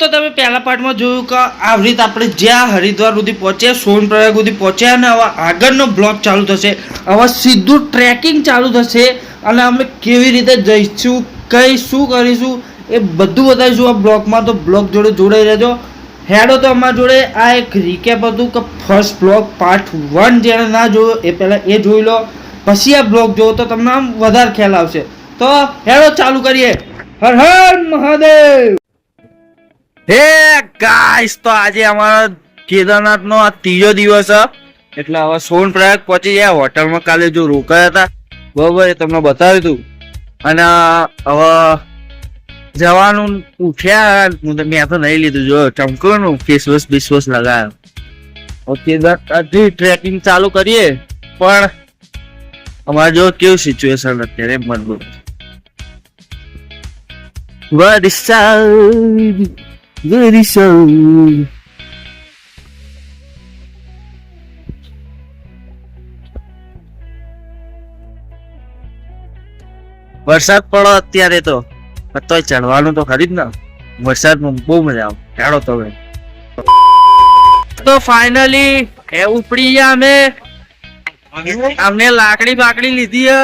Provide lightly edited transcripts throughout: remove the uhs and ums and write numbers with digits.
તો તમે પહેલા પાર્ટમાં જોયું કે આવી રીતે આપણે જ્યાં હરિદ્વાર સુધી પહોંચ્યા, સોનપ્રયાગ સુધી પહોંચ્યા અને હવે આગળનો બ્લોક ચાલુ થશે. હવે સીધું ટ્રેકિંગ ચાલુ થશે અને અમે કેવી રીતે જઈશું, કઈ શું કરીશું એ બધું બતાવીશું આ બ્લોકમાં. તો બ્લોક જોડે જોડાઈ રહેજો. હેડો તો અમારા જોડે આ એક રિકેપ હતું કે ફર્સ્ટ બ્લોક પાર્ટ 1 જેણે ના જોયો એ પહેલાં એ જોઈ લો, પછી આ બ્લોક જોવો તો તમને આમ વધારે ખ્યાલ આવશે. તો હેડો ચાલુ કરીએ. હર હર મહાદેવ. હે ગાઈસ, તો આજે અમારા કેદારનાથનો આ ત્રીજો દિવસ છે. એટલે હવે સોનપ્રયાગ પહોંચી ગયા. હોટલમાં કાલે જો રોકાયા હતા બરોબર, એ તમને બતાવ્યું હતું. અને હવે જવાનું ઉઠ્યા. મેં તો નહીં લીધું, જો ચમકવાનું ફેસવોશ બેસવોશ લગાવ્યો. કેદારનાથથી ટ્રેકિંગ ચાલુ કરીએ. પણ અમારે જો કેવું સિચ્યુએશન અત્યારે મજબૂત વરસાદ પડો અત્યારે તો ચડવાનું તો ખરી જ ને. વરસાદમાં બહુ મજા આવે. હેડો તો હવે તો ફાઇનલી ઉપડી ગયા અમે. અમને લાકડી બાકડી લીધી.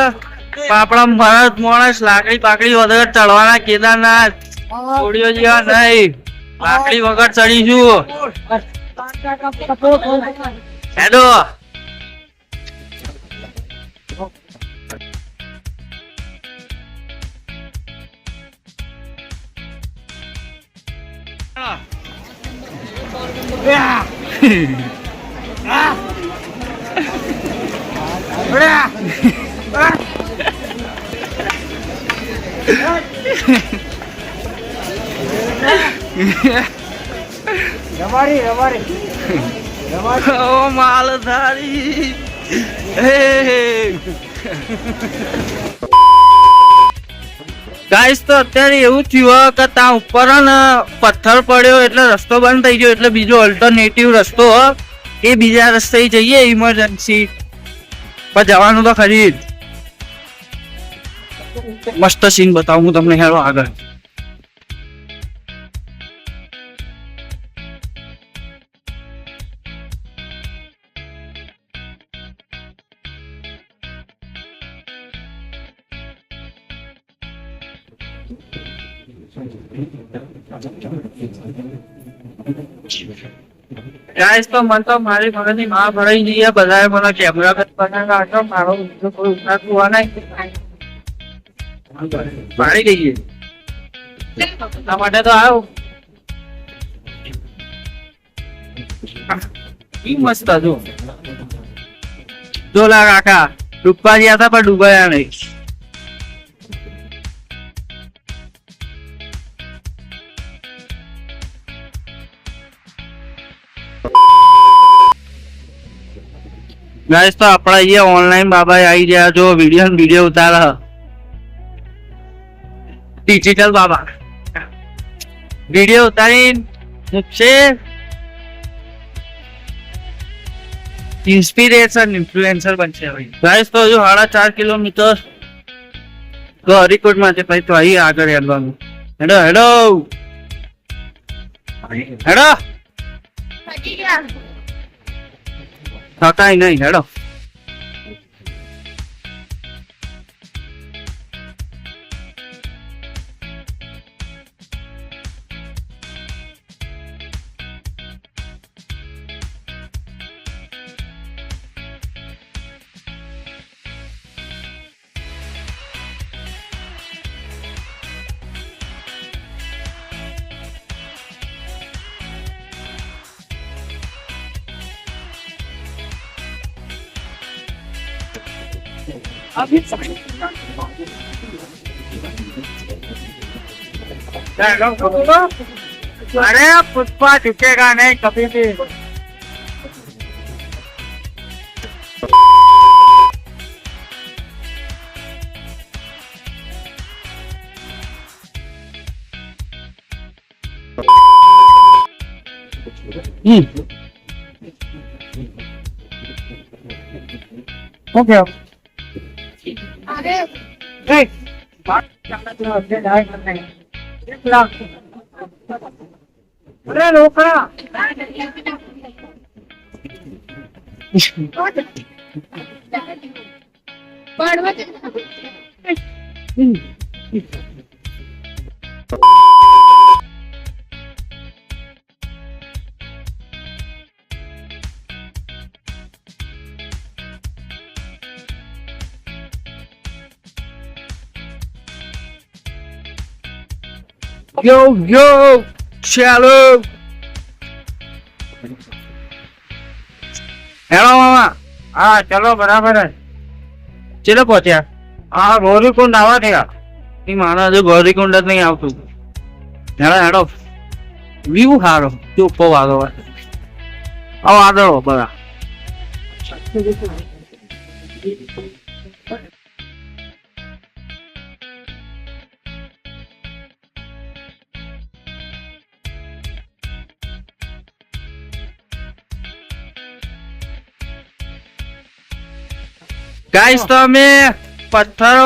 આપણા મરદ માણસ લાકડી બાકડી વગર ચડવાના કેદારનાથ. છોડીઓ જેવા નહીં, લાકડી વગર ચડીશું. હેડો માલધારી. ગાઈસ, તો અત્યારે એવું થયું કે ત્યાં ઉપર પથ્થર પડ્યો એટલે રસ્તો બંધ થઈ ગયો. એટલે બીજો ઓલ્ટરનેટિવ રસ્તો એ બીજા રસ્તે જઈએ ઇમરજન્સી. પણ જવાનું તો ખરી જ. મસ્ત સીન બતાવું હું તમને હેરો આગળ. ગાઈસ, તો મન તો મારી મગજની માં ભરાઈ ગઈ. બધાએ મને કેમેરા બનાવ્યો. મારો કોઈ ઉતારતું હોય નહીં, મારી ગઈ. એટલા માટે તો આવ્યો. મસ્ત હતું. જોલા કાકા ડૂબવા ગયા હતા પણ ડૂબાયા નહીં. ગાઈસ, તો આપણા અહીંયા ઓનલાઈન બાબા આવી ગયા. જો વિડીયો ઉતારે ડિજિટલ બાબા. વિડીયો ઉતારી મૂકશે. ઇન્સ્પિરેશન ઇન્ફ્લુએન્સર બનશે. ગાઈસ, તો હજુ 4.5 કિલોમીટર હરિકોટ માંથી પછી તો અહીં આગળ હેડવાનું. હેડો હેડો હેડો. થકાય નહીં, હેડો. अरे पुष्पा झुकेगा नहीं कभी भी. Okay. अरे बात करना तो अपने लाइफ में 1 लाख અરે રોકડા Yo, ચાલો હેલો મામા. હા ચલો બરાબર જ ચેલો પહોંચ્યા? હા ગોરીકુંડ આવા થયા એ મારા હજુ ગૌરીકુંડ જ નહીં આવતું. હેડો હેડો, વ્યૂ સારો, ચોખ્ખો વાળો હોય. આવો વાદળો બધા. ગાઈસ તો અમે પથ્થરો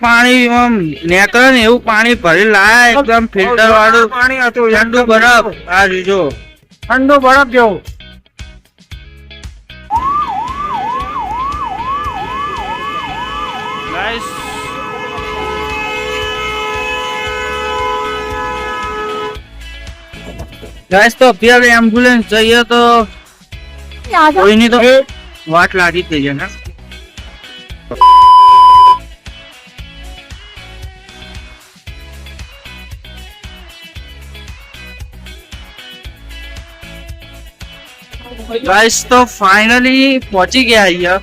પાણી આમ નેકળે ને એવું પાણી ભરી લાયા, એકદમ ફિલ્ટર વાળું પાણી હતું ઠંડુ બરફ. આ જો ઠંડુ બરફ જેવું ગાઈસ ગાઈસ તો અત્યારે એમ્બ્યુલન્સ જઈએ તો કોઈની તો વાટ લાગી જ ગઈ છે ને. ગાઈસ તો ફાઇનલી પહોંચી ગયા અહીંયા.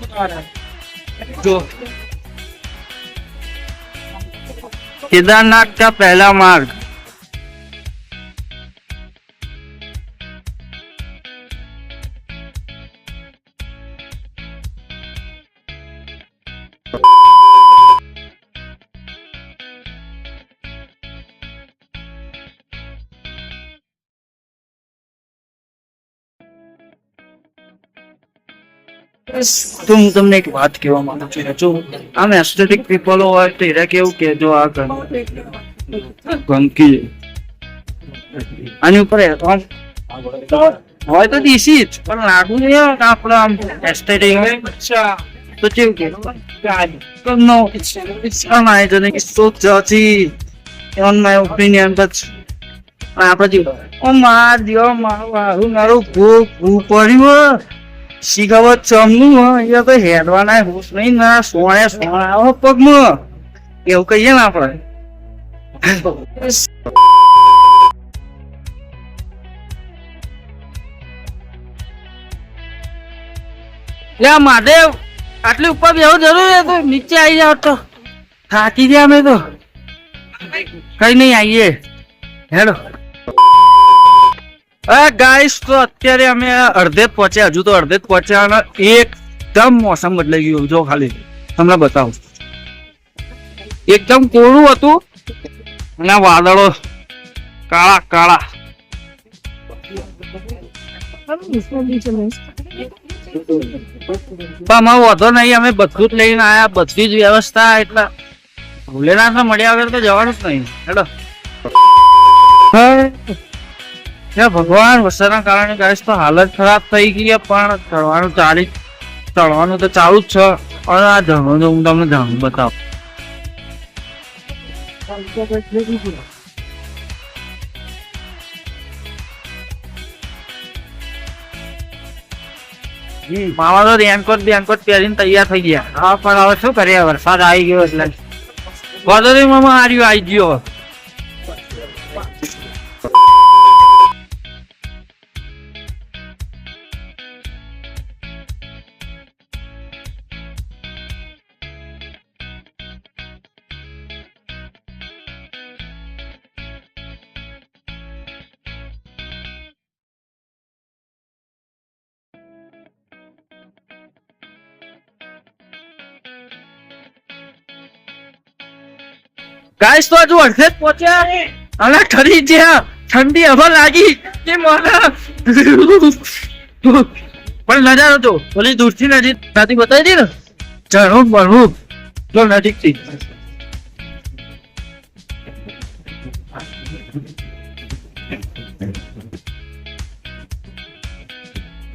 જો केदारनाथ का पहला मार्ग. હું તમને એક વાત કહેવા માંગુ છું. જો આમ એસ્થેટિક પીપલ હોય તો એરા કેવું કે જો આ ગંદકી આની ઉપર હોય તો દેશી જ, પણ લાગુ નહીં આવે કે આપણે આમ એસ્થેટિક તો કેવું કે no, it's unhygienic, it's so dirty on my opinion. But આપણે જેવું મારું ભૂ પડ્યું શીખાવત ચમનું એ તો હેડવાના હોશ નહીં ના સોણે આવો પગમાં એવું કહીએ ને આપણે. લે મહાદેવ, આટલી ઉપર બેહવું જરૂર છે? તો નીચે આવી જાવ તો થાકી ગયા અમે તો. કઈ નહીં, આવીએ હેડો. ગાઈસ તો અત્યારે અમે અડધે જ પહોંચ્યા, હજુ તો અડધે જ પહોંચ્યા અને એકદમ મોસમ બદલાઈ ગયું. જો ખાલી તમને બતાવું, એકદમ કોરું હતું અને વાદળો કાળા કાળા. અમારો વધો નહીં, અમે બધું જ લઈને આયા, બધી જ વ્યવસ્થા. એટલે ભોલેનાથ મળ્યા વગર તો જવાનું જ નહીં. હેડો. ભગવાન વરસાદના કારણે ગાઈસ તો હાલત ખરાબ થઈ ગઈ, પણ ચડવાનું તો ચાલુ જ છે. અને આ ઝરણું હું તમને ઝરણું બતાવું. મામા તો રેનકોટ પહેરીને તૈયાર થઈ ગયા. હા પણ હવે શું કરીએ, વરસાદ આવી ગયો એટલે વાંધો નહીં મામા, આવી ગયો. ગાઈસ તો હજુ અડધે જ પહોંચ્યા અને ઠરી ગયા, ઠંડી હવા લાગી કે મારા. પણ નજારો તો ઓલી દૂરથી નજીક બતાવી દી ને, ઝરણું બરણું જો નજીકથી.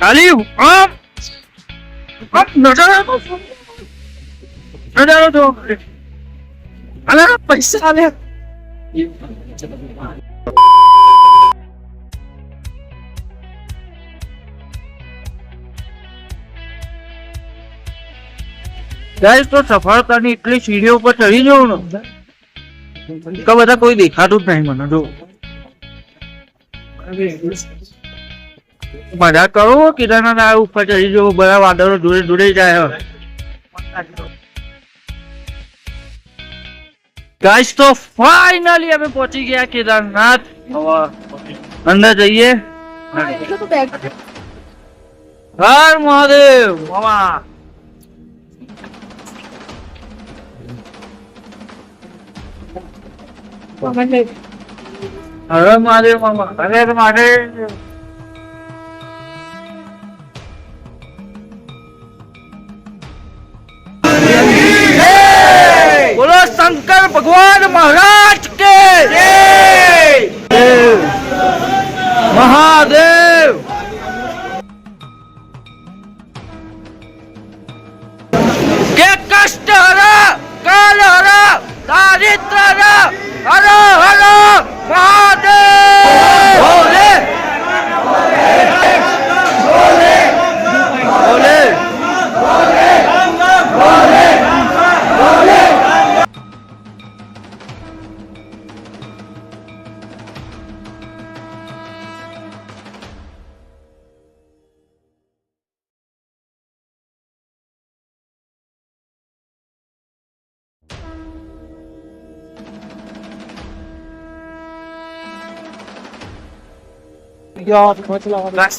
ખાલી આમ નજારો તો અલા પૈસા લે ગાઈસ તો સફળતાની એટલી સીડીઓ પર ચડી જવું ને કે બધા કોઈ દેખાતું જ નહીં મને જો મજા કરો કેદારનાથ આ ઉપર ચડી જવું બધા વાદળો જોડે જોડે જાય ગાઈસ તો ફાઇનલી અમે પહોંચી ગયા કેદારનાથ અંદર જઈએ હર મહાદેવ મામા હર મહાદેવ મામા હર મહાદેવ બોલો શંકર ભગવાન મહારાજ કે મહાદેવ કે કષ્ટ હર કાલ હર દારિદ્ર હર હર મહાદેવ બોલે બોલે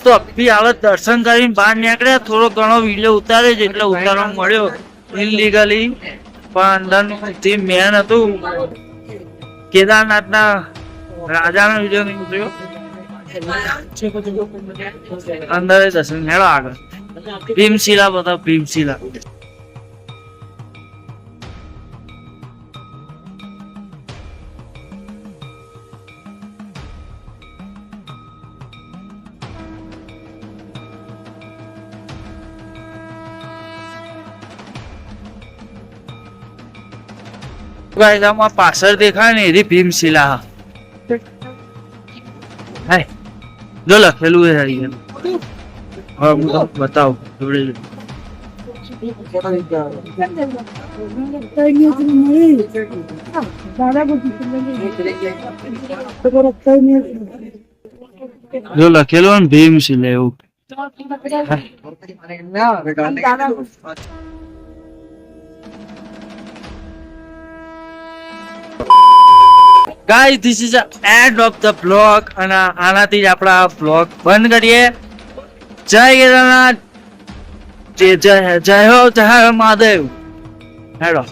તો અભી હાલત દર્શન કરીને બહાર નીકળ્યા થોડો ઘણો વિડીયો ઉતારે છે એટલે ઉતારવા મળ્યો ઇનલીગલી પણ અંદર જે મેન હતું કેદારનાથના રાજાનો વિડીયો નહીં ઉતર્યો અંદર દર્શન હેડો આગળ ભીમશિલા બતાવ ભીમશિલા પાછળ દેખાય ને એરી ભીમશિલા હાય જો લખેલું છે હા હું બતાવ જોડે જો લખેલું ને ભીમશિલા એવું Guys, this is the end of the vlog અને આનાથી જ આપણા vlog બંધ કરીએ જય કેદારનાથ જય જય હો જય મહાદેવ હેડો